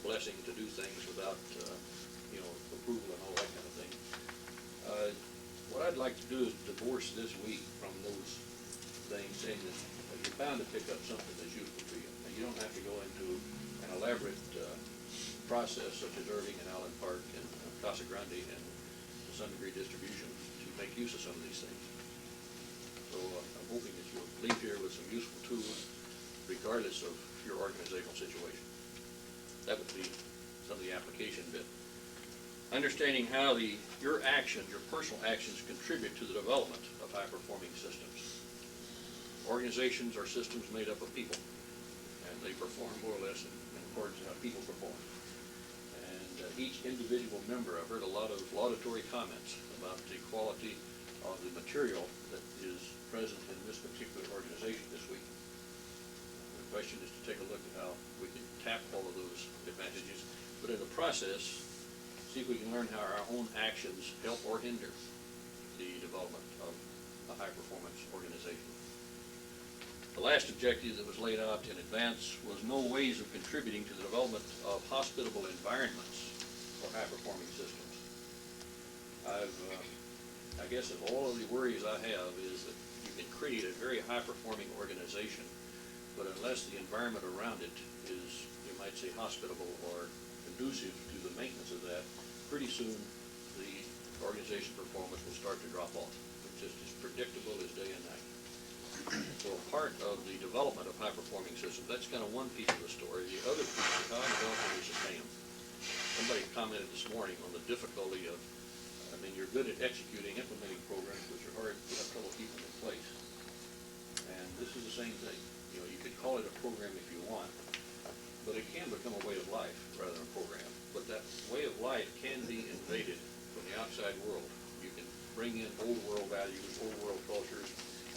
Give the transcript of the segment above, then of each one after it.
blessing to do things without, approval and all that kind of thing. What I'd like to do is divorce this week from those things, saying that you're bound to pick up something that's useful to you. Now, you don't have to go into an elaborate process such as Irving and Allen Park and Casa Grande and to some degree distribution to make use of some of these things. So I'm hoping that you'll leave here with some useful tools regardless of your organizational situation. That would be some of the application bit. Understanding how your personal actions contribute to the development of high-performing systems. Organizations are systems made up of people, and they perform more or less in accordance with how people perform. And each individual member, I've heard a lot of laudatory comments about the quality of the material that is present in this particular organization this week. The question is to take a look at how we can tap all of those advantages, but in the process, see if we can learn how our own actions help or hinder the development of a high-performance organization. The last objective that was laid out in advance was no ways of contributing to the development of hospitable environments for high-performing systems. I guess of all of the worries I have is that you can create a very high-performing organization, but unless the environment around it is, you might say, hospitable or conducive to the maintenance of that, pretty soon the organization performance will start to drop off. It's just as predictable as day and night. So part of the development of high-performing systems, that's kind of one piece of the story. The other piece is how to develop and sustain them. Somebody commented this morning on the difficulty of, you're good at executing, implementing programs, but you're hard, you have trouble keeping them in place. And this is the same thing. You could call it a program if you want, but it can become a way of life rather than a program. But that way of life can be invaded from the outside world. You can bring in old world values, old world cultures,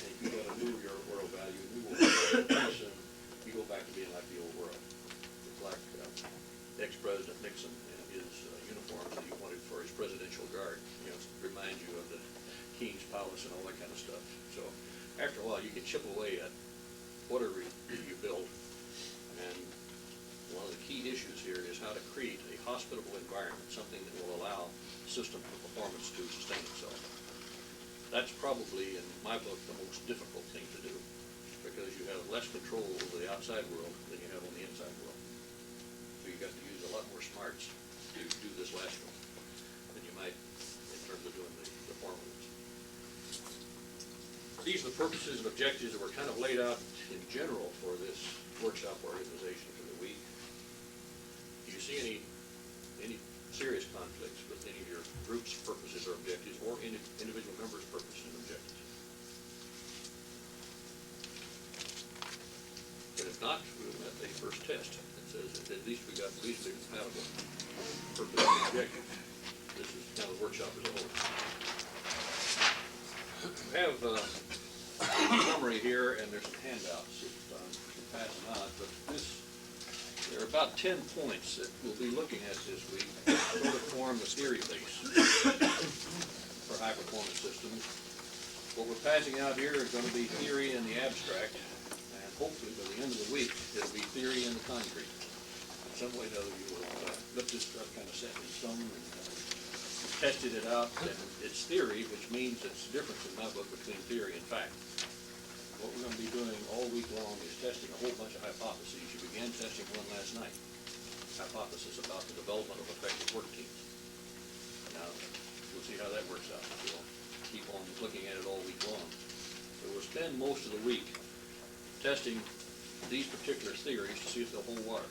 and if you got a new world value, new world value, pretty soon you go back to being like the old world. It's like ex-President Nixon and his uniforms that he wanted for his presidential guard. Remind you of the King's Palace and all that kind of stuff. So after a while, you can chip away at whatever you build. And one of the key issues here is how to create a hospitable environment, something that will allow system performance to sustain itself. That's probably, in my book, the most difficult thing to do, because you have less control over the outside world than you have on the inside world. So you've got to use a lot more smarts to do this last one than you might in terms of doing the former ones. These are the purposes and objectives that were kind of laid out in general for this workshop organization for the week. Do you see any serious conflicts with any of your group's purposes or objectives, or individual members' purposes and objectives? But if not, we'll have a first test that says that at least we got reasonably compatible purpose and objectives. This is kind of the workshop as a whole. We have a summary here, and there's some handouts that I'm passing out, but there are about 10 points that we'll be looking at this week that sort of form the theory base for high-performance systems. What we're passing out here is going to be theory in the abstract, and hopefully by the end of the week, it'll be theory in the concrete. In some way or another, you will let this stuff kind of set in stone and tested it out, and it's theory, which means it's the difference in my book between theory and fact. What we're going to be doing all week long is testing a whole bunch of hypotheses. You began testing one last night, hypothesis about the development of effective work teams. Now, we'll see how that works out. We'll keep on looking at it all week long. So we'll spend most of the week testing these particular theories to see if they'll hold water,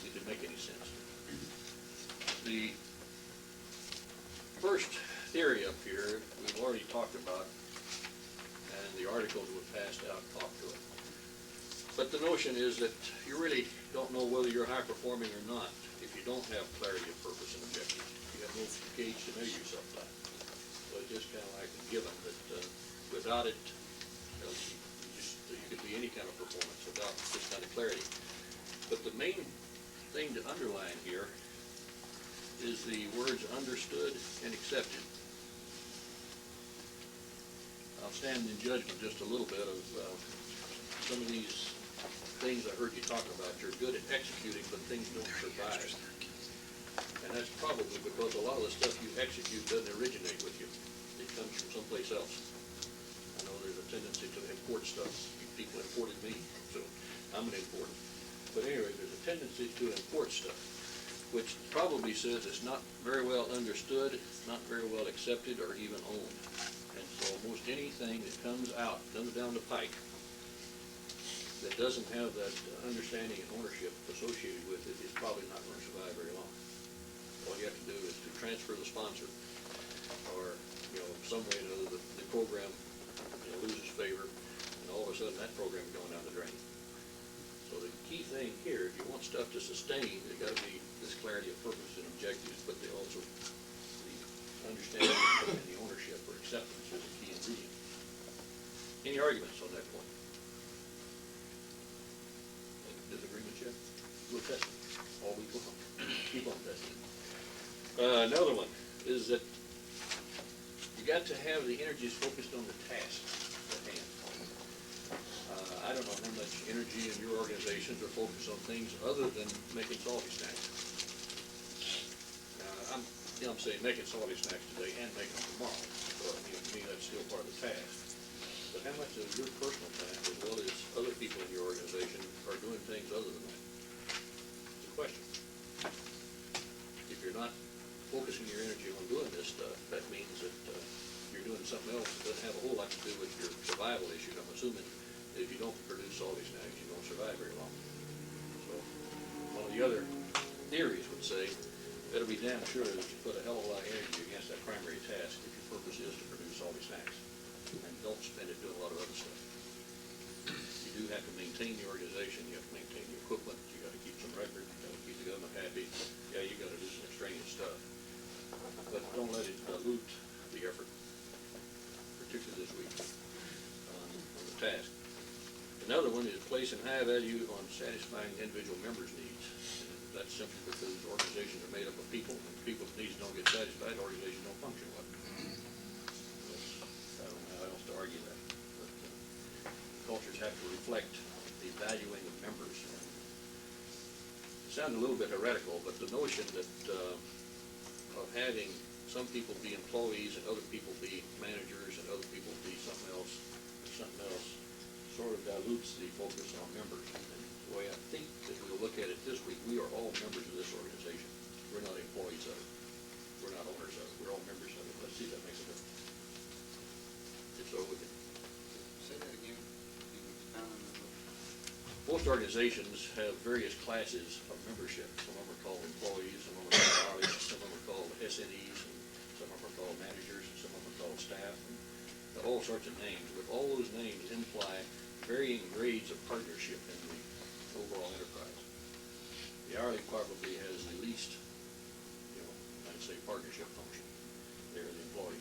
if they make any sense. The first theory up here we've already talked about, and the articles were passed out talk to it. But the notion is that you really don't know whether you're high performing or not if you don't have clarity of purpose and objective. You have no gauge to measure yourself by. So it's just kind of like a given that without it, you could be any kind of performance without this kind of clarity. But the main thing to underline here is the words understood and accepted. I'll stand in judgment just a little bit of some of these things I heard you talking about. You're good at executing, but things don't survive. And that's probably because a lot of the stuff you execute doesn't originate with you. It comes from someplace else. I know there's a tendency to import stuff. People imported me, so I'm an importer. But anyway, there's a tendency to import stuff, which probably says it's not very well understood, not very well accepted, or even owned. And so almost anything that comes down the pike, that doesn't have that understanding and ownership associated with it is probably not going to survive very long. All you have to do is to transfer the sponsor, or some way or another the program loses favor, and all of a sudden that program is going down the drain. So the key thing here, if you want stuff to sustain, there's got to be this clarity of purpose and objectives, but they also the understanding and the ownership or acceptance is a key ingredient. Any arguments on that point? Disagreements yet? We'll test it all week long. Keep on testing. Another one is that you got to have the energies focused on the task at hand. I don't know how much energy in your organizations are focused on things other than making salty snacks. I'm saying making salty snacks today and making them tomorrow. So to me that's still part of the task. But how much of your personal task, as well as other people in your organization, are doing things other than that? It's a question. If you're not focusing your energy on doing this stuff, that means that you're doing something else that doesn't have a whole lot to do with your survival issue. I'm assuming that if you don't produce salty snacks, you don't survive very long. So one of the other theories would say, better be damn sure that you put a hell of a lot of energy against that primary task if your purpose is to produce salty snacks. And don't spend it doing a lot of other stuff. You do have to maintain the organization, you have to maintain the equipment, you got to keep some records, you got to keep the government happy. Yeah, you got to do some extraneous stuff. But don't let it dilute the effort, particularly this week, on the task. Another one is placing high value on satisfying individual members' needs. And that's simply because organizations are made up of people, and people's needs don't get satisfied, organizations don't function well. I don't know how else to argue that. But cultures have to reflect the valuing of members. It sounds a little bit heretical, but the notion that of having some people be employees and other people be managers and other people be something else, sort of dilutes the focus on members. And the way I think that we'll look at it this week, we are all members of this organization. We're not employees of it. We're not owners of it. We're all members of it. Let's see if that makes a difference. If so, we can. Say that again. Most organizations have various classes of membership. Some of them are called employees, some of them are called hourly, some of them are called SNEs, and some of them are called managers, and some of them are called staff, and all sorts of names. But all those names imply varying grades of partnership in the overall enterprise. The hourly probably has the least, I'd say, partnership function. They're the employee.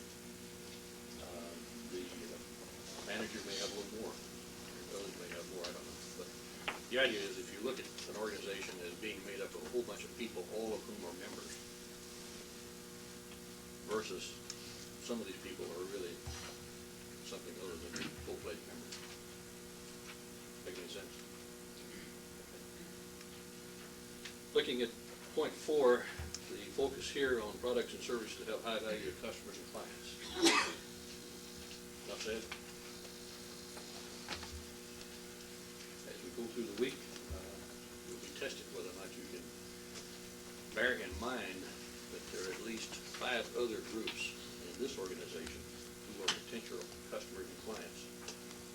The manager may have a little more. Others may have more, I don't know. But the idea is if you look at an organization as being made up of a whole bunch of people, all of whom are members, versus some of these people are really something other than full-fledged members. Make any sense? Looking at point 4, the focus here on products and services that have high value to customers and clients. Enough said? As we go through the week, you'll be tested whether or not you can bear in mind that there are at least 5 other groups in this organization who are potential customers and clients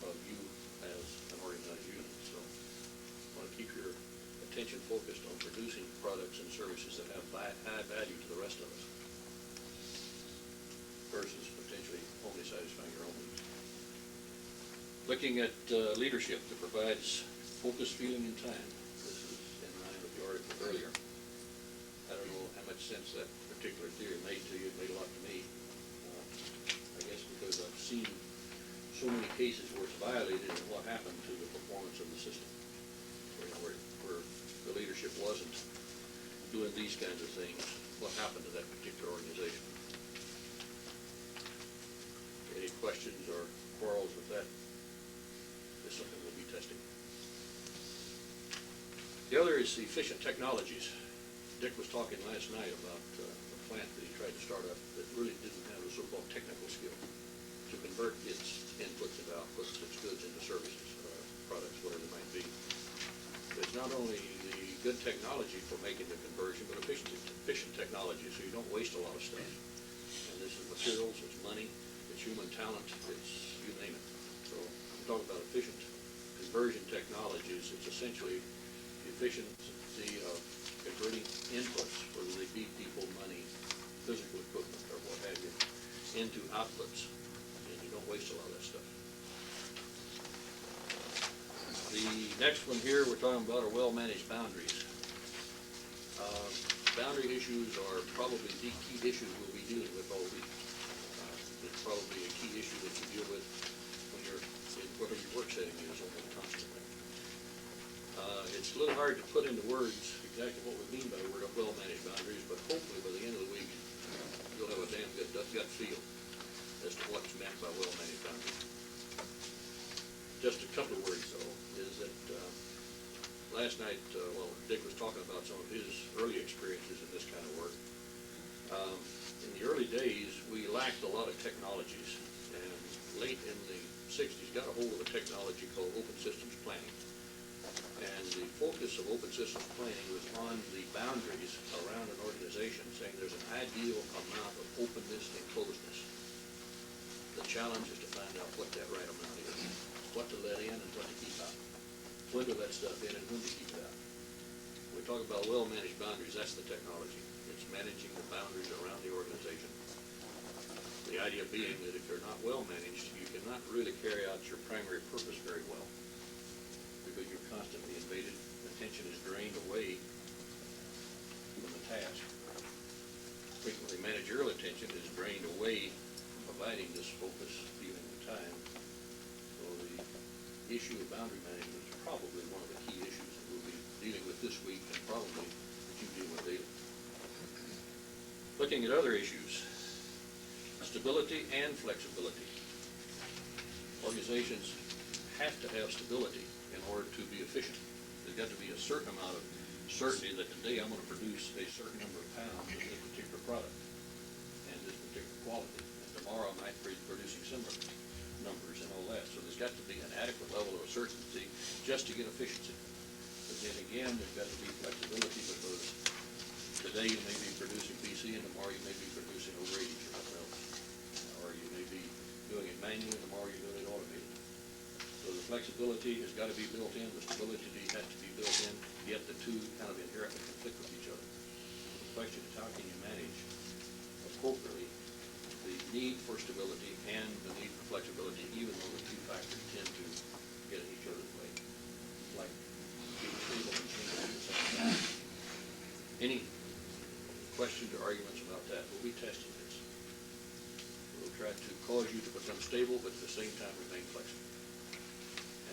of you as an organized unit. So you want to keep your attention focused on producing products and services that have high value to the rest of us versus potentially only satisfying your own needs. Looking at leadership that provides focus, feeling, and time. This is in line with the article earlier. I don't know how much sense that particular theory made to you. It made a lot to me. I guess because I've seen so many cases where it's violated and what happened to the performance of the system. Where the leadership wasn't doing these kinds of things, what happened to that particular organization? Any questions or quarrels with that? Is something we'll be testing. The other is efficient technologies. Dick was talking last night about a plant that he tried to start up that really didn't have the so-called technical skill to convert its inputs and outputs, its goods into services, products, whatever it might be. It's not only the good technology for making the conversion, but efficient technology, so you don't waste a lot of stuff. And this is materials, it's money, it's human talent, it's you name it. So I'm talking about efficient conversion technologies. It's essentially the efficiency of converting inputs, whether they be people, money, physical equipment, or what have you, into outputs, and you don't waste a lot of that stuff. The next one here we're talking about are well-managed boundaries. Boundary issues are probably the key issues we'll be dealing with all week. It's probably a key issue that you deal with when you're in whatever your work setting is almost constantly. It's a little hard to put into words exactly what we mean by the word well-managed boundaries, but hopefully by the end of the week you'll have a damn good gut feel as to what's meant by well-managed boundaries. Just a couple of words though, is that last night, well, Dick was talking about some of his early experiences in this kind of work. In the early days, we lacked a lot of technologies, and late in the 60s got a hold of a technology called open systems planning. And the focus of open systems planning was on the boundaries around an organization, saying there's an ideal amount of openness and closedness. The challenge is to find out what that right amount is, what to let in and what to keep out, when to let stuff in and when to keep it out. We talk about well-managed boundaries, that's the technology. It's managing the boundaries around the organization. The idea being that if they're not well-managed, you cannot really carry out your primary purpose very well, because you're constantly invaded, attention is drained away from the task. Frequently managerial attention is drained away from providing this focus, dealing with time. So the issue of boundary management is probably one of the key issues that we'll be dealing with this week, and probably that you deal with daily. Looking at other issues, stability and flexibility. Organizations have to have stability in order to be efficient. There's got to be a certain amount of certainty that today I'm going to produce a certain number of pounds of this particular product and this particular quality, and tomorrow I might be producing similar numbers and all that. So there's got to be an adequate level of certainty just to get efficiency. But then again, there's got to be flexibility, because today you may be producing PC and tomorrow you may be producing over 80 or something else. Or you may be doing it manually and tomorrow you're doing it automated. So the flexibility has got to be built in, the stability has to be built in, yet the two kind of inherently conflict with each other. The question is, how can you manage appropriately the need for stability and the need for flexibility, even though the two factors tend to get in each other's way, like being stable and changing at the same time. Any questions or arguments about that? We'll be testing this. We'll try to cause you to become stable, but at the same time remain flexible.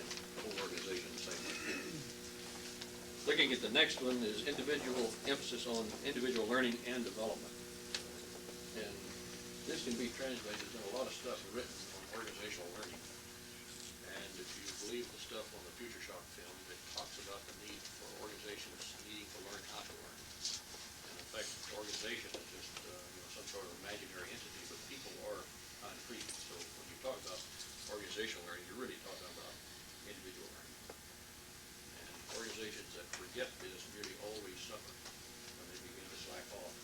And the whole organization the same way. Looking at the next one is emphasis on individual learning and development. And this can be translated to a lot of stuff written on organizational learning. And if you believe the stuff on the Future Shock film, it talks about the need for organizations needing to learn how to learn. And in fact, organization is just some sort of imaginary entity, but people are concrete. So when you talk about organizational learning, you're really talking about individual learning. And organizations that forget this nearly always suffer when they begin to slack off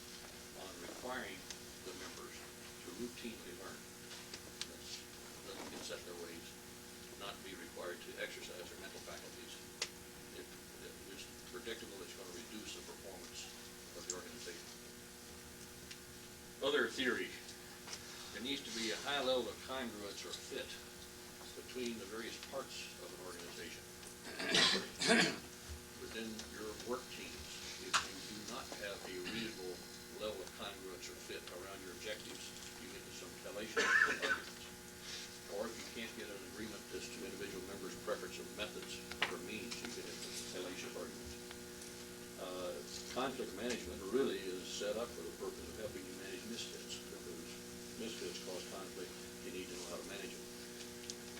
on requiring the members to routinely learn. Let them get set their ways, not be required to exercise their mental faculties. It is predictable it's going to reduce the performance of the organization. Other theory, there needs to be a high level of congruence or fit between the various parts of an organization. Within your work teams, if you do not have a reasonable level of congruence or fit around your objectives, you get into some hellacious arguments. Or if you can't get an agreement as to individual members' preference of methods or means, you get into hellacious arguments. Conflict management really is set up for the purpose of helping you manage misfits, because misfits cause conflict. You need to know how to manage them.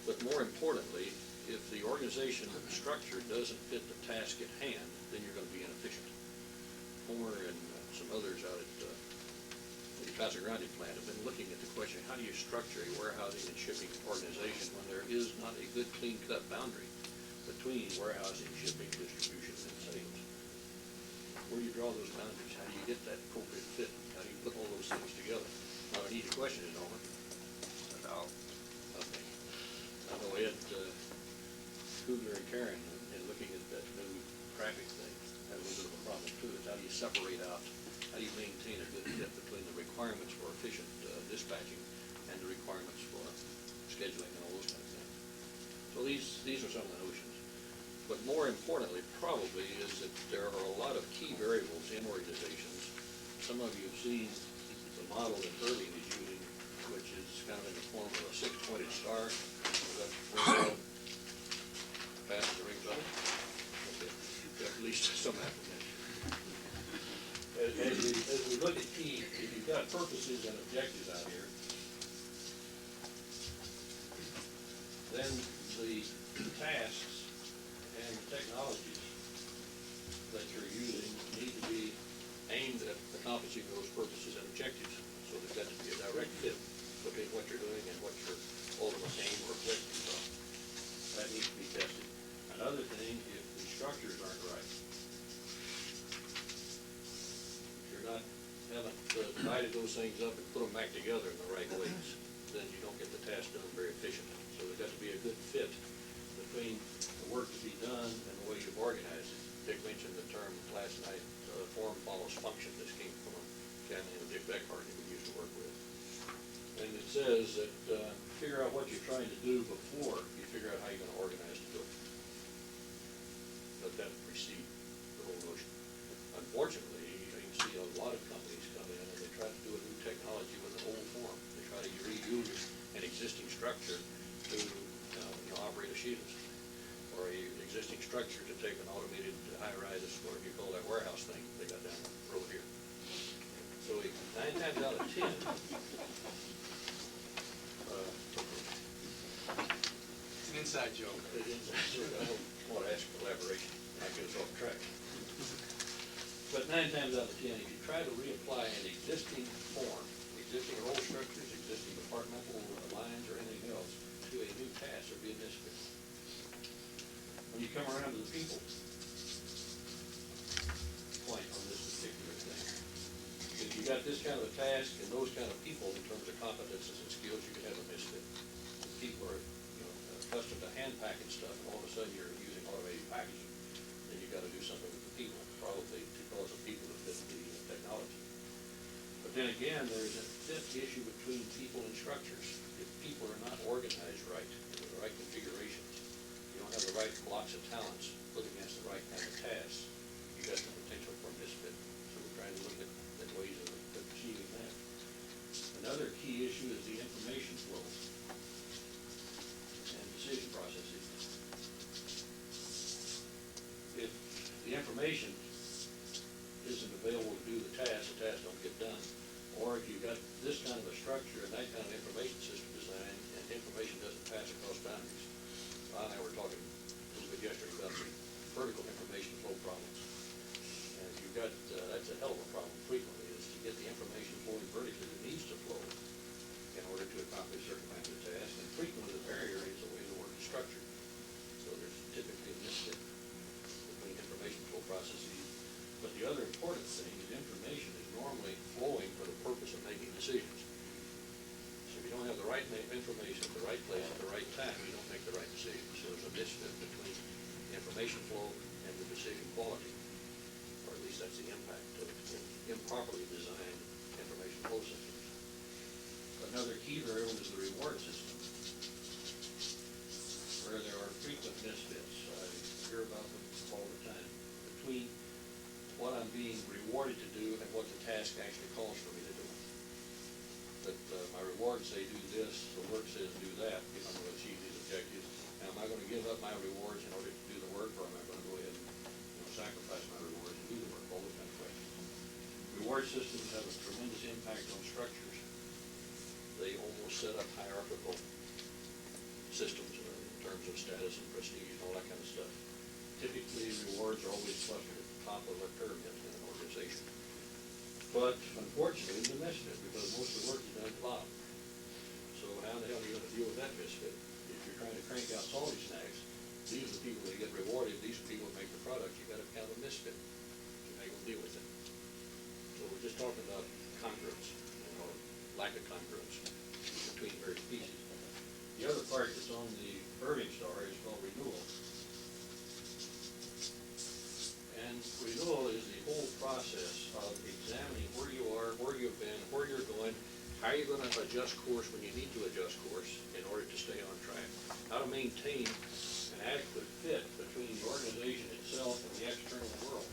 But more importantly, if the organization structure doesn't fit the task at hand, then you're gonna be inefficient. Homer and some others out at the Casa Grande plant have been looking at the question, how do you structure a warehousing and shipping organization when there is not a good clean-cut boundary between warehousing, shipping, distribution, and sales? Where do you draw those boundaries? How do you get that appropriate fit? How do you put all those things together? Not an easy question, is it, Homer? No. Okay. I know Ed, Kugler and Karen, in looking at that new traffic thing, had a little bit of a problem too. Is how do you separate out, how do you maintain a good fit between the requirements for efficient dispatching and the requirements for scheduling and all those kind of things? So these are some of the notions. But more importantly, probably, is that there are a lot of key variables in organizations. Some of you have seen the model that Irving is using, which is kind of in the form of a six-pointed star. That passes the rings up. Okay. At least some apprehension. As we look at key, if you've got purposes and objectives out here, then the tasks and the technologies that you're using need to be aimed at accomplishing those purposes and objectives. So there's got to be a direct fit between what you're doing and what your ultimate aim or objectives are. That needs to be tested. Another thing, if the structures aren't right, if you're not, haven't divided those things up and put them back together in the right ways, then you don't get the task done very efficiently. So there's got to be a good fit between the work to be done and the way you've organized it. Dick mentioned the term last night, form follows function. This came from a guy named Dick Beckhart that we used to work with. And it says that figure out what you're trying to do before you figure out how you're going to organize to do it. Let that precede the whole notion. Unfortunately, you can see a lot of companies come in and they try to do a new technology with an old form. They try to reuse an existing structure to operate a shield or a existing structure to take an automated high-rise, whatever you call that warehouse thing they got down the road here. So 9 times out of 10, It's an inside joke. It is, I don't want to ask for elaboration. I get us off track. But 9 times out of 10, if you try to reapply an existing form, existing role structures, existing departmental lines, or anything else to a new task, or be a misfit. When you come around to the people point on this particular thing, if you got this kind of a task and those kind of people in terms of competences and skills, you can have a misfit. If people are accustomed to hand packing stuff, and all of a sudden you're using automated packaging, then you got to do something with the people, probably to cause the people to fit the technology. But then again, there's a fit issue between people and structures. If people are not organized right, with the right configurations, you don't have the right blocks of talents put against the right kind of tasks, you got the potential for misfit. So we're trying to look at ways of achieving that. Another key issue is the information flow and decision processes. If the information isn't available to do the task don't get done. Or if you've got this kind of a structure and that kind of information system design, and information doesn't pass across boundaries. Ron and I were talking a little bit yesterday about the vertical information flow problems. And you've got, that's a hell of a problem frequently, is to get the information flowing vertically that needs to flow in order to accomplish certain kinds of tasks. And frequently the barrier is the way the work is structured. So there's typically a misfit between information flow processes. But the other important thing is information is normally flowing for the purpose of making decisions. So if you don't have the right information at the right place at the right time, you don't make the right decision. So there's a misfit between information flow and the decision quality. Or at least that's the impact of improperly designed information flow systems. Another key variable is the reward system, where there are frequent misfits. I hear about them all the time. Between what I'm being rewarded to do and what the task actually calls for me to do. That my rewards say do this, the work says do that if I'm going to achieve these objectives. Now, am I going to give up my rewards in order to do the work, or am I going to go ahead and sacrifice my rewards and do the work? All those kind of questions. Reward systems have a tremendous impact on structures. They almost set up hierarchical systems in terms of status and prestige and all that kind of stuff. Typically, rewards are always clustered at top of a pyramid in an organization. But unfortunately, it's a misfit because most of the work is done at the bottom. So how the hell are you gonna deal with that misfit? If you're trying to crank out salty snacks, these are the people that get rewarded, these people that make the product, you gotta have a misfit. So how you gonna deal with it? So we're just talking about congruence, or lack of congruence between various pieces. The other part that's on the Irving star is called renewal. And renewal is the whole process of examining where you are, where you've been, where you're going, how you're gonna adjust course when you need to adjust course in order to stay on track. How to maintain an adequate fit between the organization itself and the external world.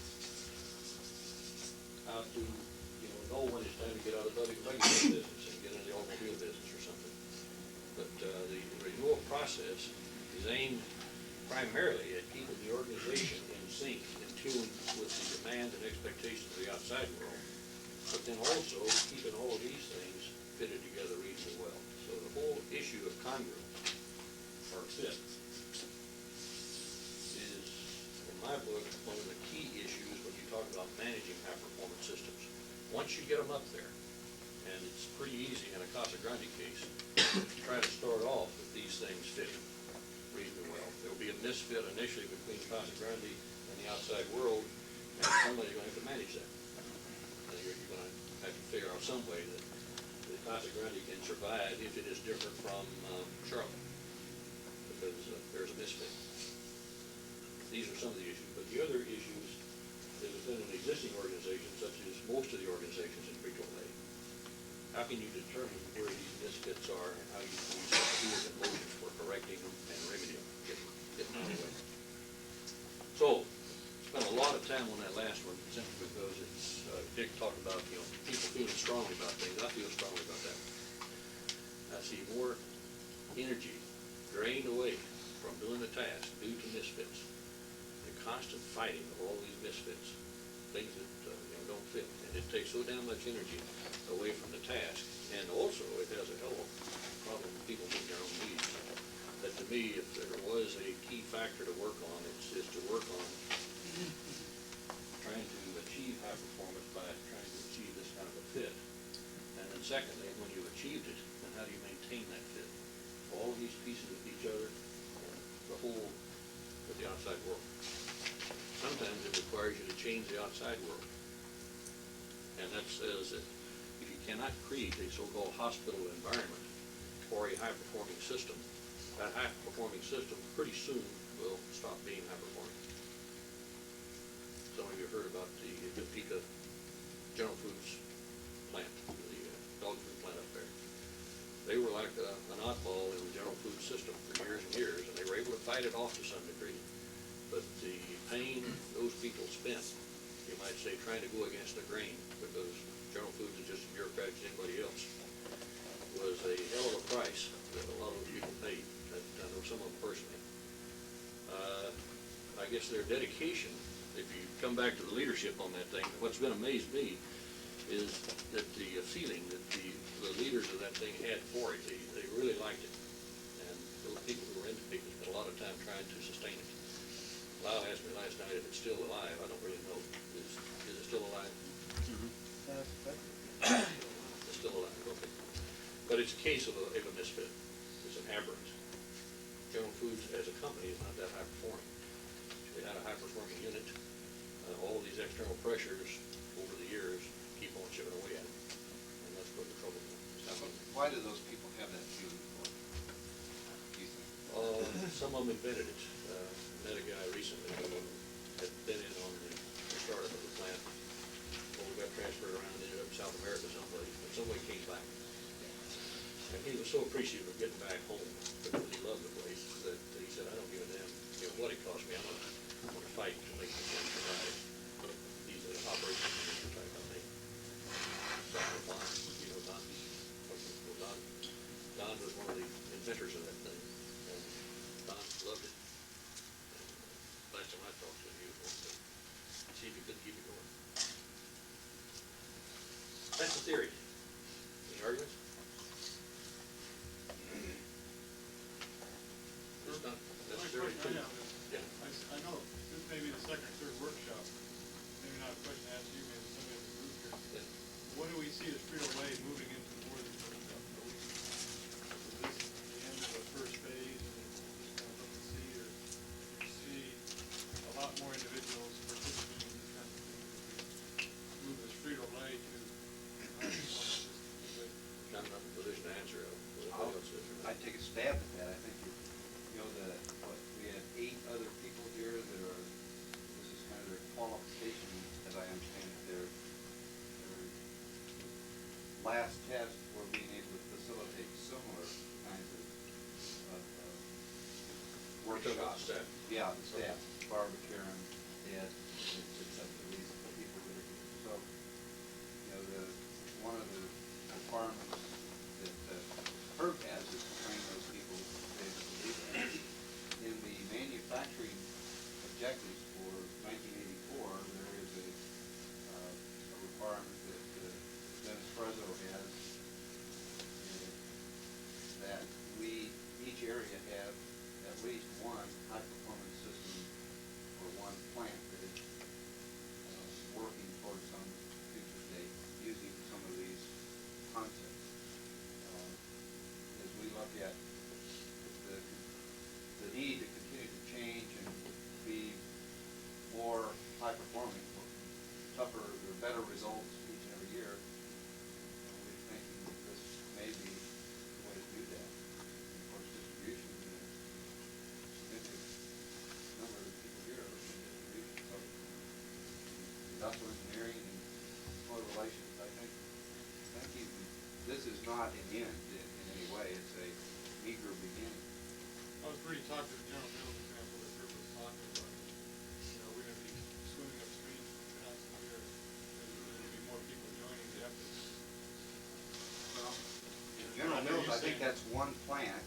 How to, know when it's time to get out of the buggy business and get into the automobile business or something. But the renewal process is aimed primarily at keeping the organization in sync, in tune with the demands and expectations of the outside world, but then also keeping all of these things fitted together reasonably well. So the whole issue of congruence, or fit, is, in my book, one of the key issues when you talk about managing high-performance systems. Once you get them up there, and it's pretty easy in a Casa Grande case, to try to start off with these things fitting reasonably well. There will be a misfit initially between Casa Grande and the outside world, and somebody's going to have to manage that. And you're going to have to figure out some way that the Casa Grande can survive if it is different from Charlotte, because there's a misfit. These are some of the issues, but the other issues is within an existing organization, such as most of the organizations in Frito-Lay. How can you determine where these misfits are and how you can use tools and motions for correcting them and remedying them, getting out of the way? So, spent a lot of time on that last one simply because it's, Dick talked about, people feeling strongly about things. I feel strongly about that. I see more energy drained away from doing the task due to misfits. The constant fighting of all these misfits, things that don't fit. And it takes so damn much energy away from the task. And also, it has a hell of a problem with people meeting their own needs. That to me, if there was a key factor to work on, it's to work on trying to achieve high performance by trying to achieve this kind of a fit. And then secondly, when you've achieved it, then how do you maintain that fit? All of these pieces with each other, the whole with the outside world. Sometimes it requires you to change the outside world. And that says that if you cannot create a so-called hospital environment for a high-performing system, that high-performing system pretty soon will stop being high-performing. Some of you heard about the Topeka General Foods plant, the dog food plant up there. They were like an oddball in the General Food system for years and years, and they were able to fight it off to some degree. But the pain those people spent, you might say, trying to go against the grain, because General Foods is just as bureaucratic as anybody else, was a hell of a price that a lot of people paid. I know some of them personally. I guess their dedication, if you come back to the leadership on that thing, what's been amazed me is that the feeling that the leaders of that thing had for it, they really liked it. And those people who were into it spent a lot of time trying to sustain it. Lyle asked me last night if it's still alive. I don't really know. Is it still alive? Mm-hmm. It's still alive, okay. But it's a case of a misfit. It's an aberrant. General Foods as a company is not that high performing. They had a high performing unit. All of these external pressures over the years keep on chipping away at it. And that's where the trouble is. Why do those people have that feeling for it, do you think? Some of them invented it. Met a guy recently who had been in on the startup of the plant. Well, we got transferred around, ended up in South America someplace, but somebody came back. And he was so appreciative of getting back home because he loved the place that he said, I don't give a damn what it costs me. I'm gonna fight to make this thing survive. He's an operations manager type of thing. Don was one of the inventors of that thing. And Don loved it. And last time I talked to him, he was going to see if he could keep it going. That's the theory. Any arguments? That's theory too. Yeah. I know, this may be the second or third workshop see is Frito-Lay moving into more than just buildings. So this is the end of the first phase, and it's just kind of look and see, or you see a lot more individuals participating in these kinds of things as we move this Frito-Lay to high-performance systems. But I'm not in a position to answer it. I'd take a stab at that. I think you know, we have 8 other people here that are, this is kind of their qualification, as I understand it, their last test for being able to facilitate similar kinds of workshops. Staff. Yeah, the staff, Barbara, Karen, Ed, etc. These people that are here. So, you know, one of the requirements that PERB has is to train those people basically. In the manufacturing objectives for 1984, there is a requirement that Dennis Frezzo has, that each area have at least one high-performance system or one plant that is working towards some future date using some of these concepts. As we look at the need to continue to change and be more high-performing, tougher or better results each and every year, we're thinking that this may be the way to do that. Of course, distribution, significant number of people here are looking at distribution. So, industrial engineering and public relations, I think even this is not an end in any way. It's a meager beginning. I was pretty talked to the General Mills example that Kurt was talking about. You know, we're going to be swimming upstream constantly, or there's going to be more people joining the efforts. Well, in General Mills, I think that's one plant.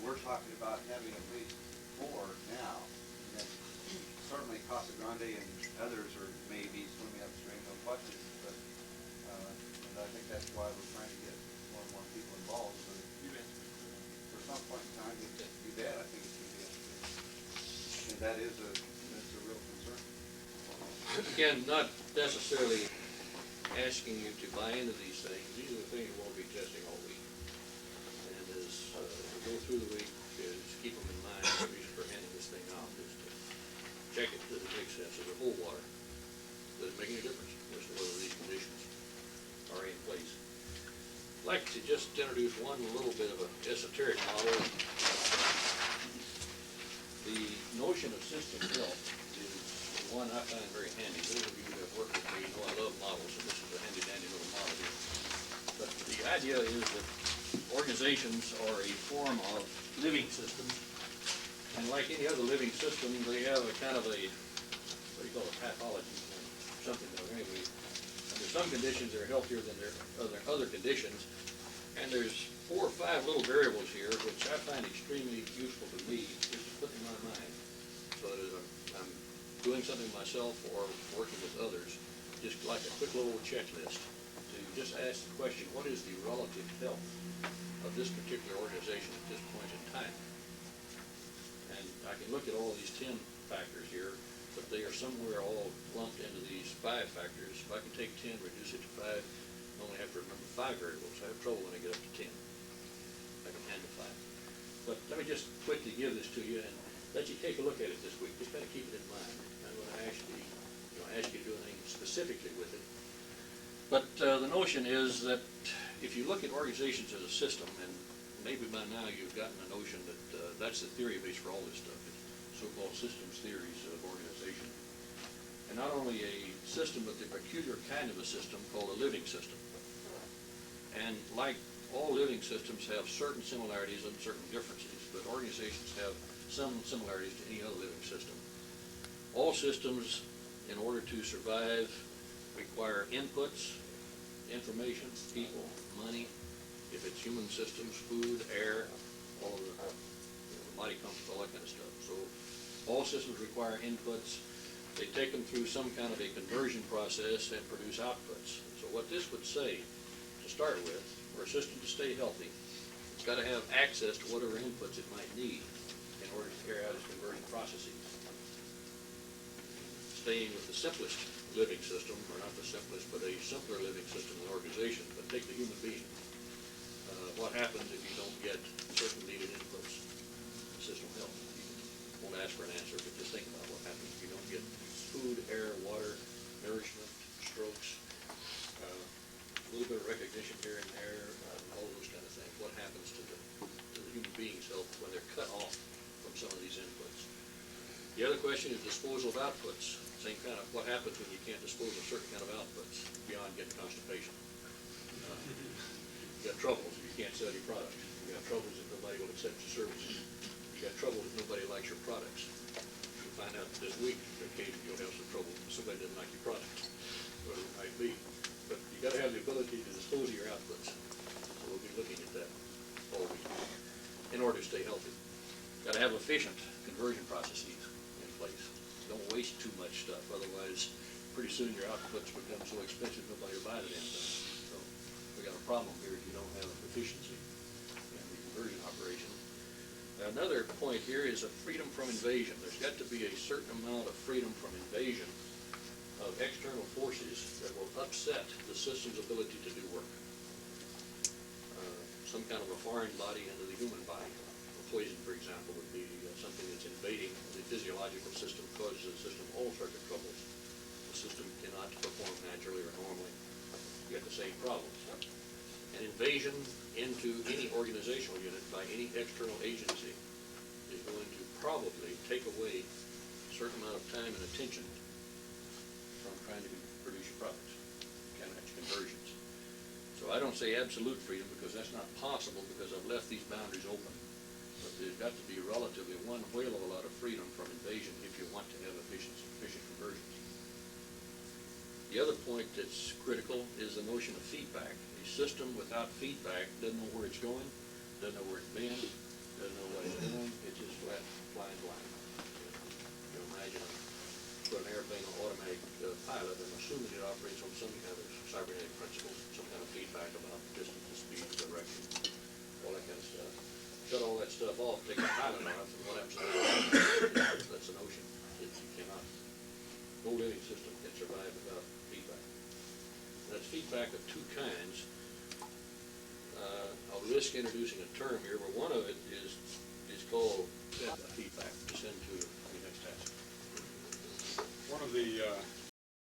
We're talking about having at least 4 now. And then certainly Casa Grande and others are maybe swimming upstream, no question. But and I think that's why we're trying to get more and more people involved. So for some point in time, we can do that. I think it's going to be upstream. And that's a real concern. Again, not necessarily asking you to buy into these things. These are the things we'll be testing all week. And as we go through the week, just keep them in mind. The reason for handing this thing out is to check it. Does it make sense? Is it whole water? Does it make any difference as to whether these conditions are in place? I'd like to just introduce one little bit of an esoteric model. The notion of system health is one I find very handy. Those of you who have worked with me know I love models, and this is a handy-dandy little model here. But the idea is that organizations are a form of living systems, and like any other living system, they have a kind of a, what do you call it, pathology, something though. Anyway, under some conditions they're healthier than their other conditions, and there's 4 or 5 little variables here which I find extremely useful to me just to put in my mind, so that as I'm doing something myself or working with others, just like a quick little checklist to just ask the question, what is the relative health of this particular organization at this point in time? And I can look at all these 10 factors here, but they are somewhere all lumped into these 5 factors. If I can take 10, reduce it to 5, I only have to remember 5 variables. I have trouble when I get up to 10. I can handle 5. But let me just quickly give this to you and let you take a look at it this week. Just kind of keep it in mind. I'm going to actually ask you to do anything specifically with it. But the notion is that if you look at organizations as a system, and maybe by now you've gotten the notion that that's the theory base for all this stuff, so-called systems theories of organization. And not only a system, but the peculiar kind of a system called a living system. And like all living systems have certain similarities and certain differences, but organizations have some similarities to any other living system. All systems, in order to survive, require inputs, information, people, money. If it's human systems, food, air, all of the body comfort, all that kind of stuff. So all systems require inputs. They take them through some kind of a conversion process and produce outputs. So what this would say, to start with, for a system to stay healthy, it's got to have access to whatever inputs it might need in order to carry out its conversion processes. Staying with the simplest living system, or not the simplest, but a simpler living system in the organization, being. What happens if you don't get certain needed inputs? The system will help. You won't ask for an answer, but just think about what happens if you don't get food, air, water, nourishment, strokes, a little bit of recognition here and there, all those kind of things. What happens to the human being's health when they're cut off from some of these inputs? The other question is disposal of outputs. Same kind of, what happens when you can't dispose of certain kind of outputs beyond getting constipation? You got troubles if you can't sell your products. You got troubles if nobody will accept your services. You got trouble if nobody likes your products. You'll find out this week, occasionally you'll have some trouble if somebody doesn't like your products, whatever it might be. But you got to have the ability to dispose of your outputs. So we'll be looking at that all week in order to stay healthy. Got to have efficient conversion processes in place. Don't waste too much stuff, otherwise pretty soon your outputs become so expensive nobody will buy the damn thing. So we got a problem here if you don't have efficiency in the conversion operation. Another point here is a freedom from invasion. There's got to be a certain amount of freedom from invasion of external forces that will upset the system's ability to do work. Some kind of a foreign body into the human body. A poison, for example, would be something that's invading the physiological system, causes the system all sorts of troubles. The system cannot perform naturally or normally. You get the same problems. An invasion into any organizational unit by any external agency is going to probably take away a certain amount of time and attention from trying to produce your products, kind of conversions. So I don't say absolute freedom because that's not possible because I've left these boundaries open. But there's got to be relatively one whale of a lot of freedom from invasion if you want to have efficient conversions. The other point that's critical is the notion of feedback. A system without feedback doesn't know where it's going, doesn't know where it's been, doesn't know what it's doing. It's just flat flying blind. You imagine put an airplane on automatic pilot and assuming it operates on some kind of cybernetic principle, some kind of feedback about distance, speed, direction, all that kind of stuff. Shut all that stuff off, take the pilot off, and what happens to that? That's an ocean. You cannot. No living system can survive without feedback. That's feedback of two kinds. I'll risk introducing a term here, but one of it is called feedback. Descend to the next task. One of the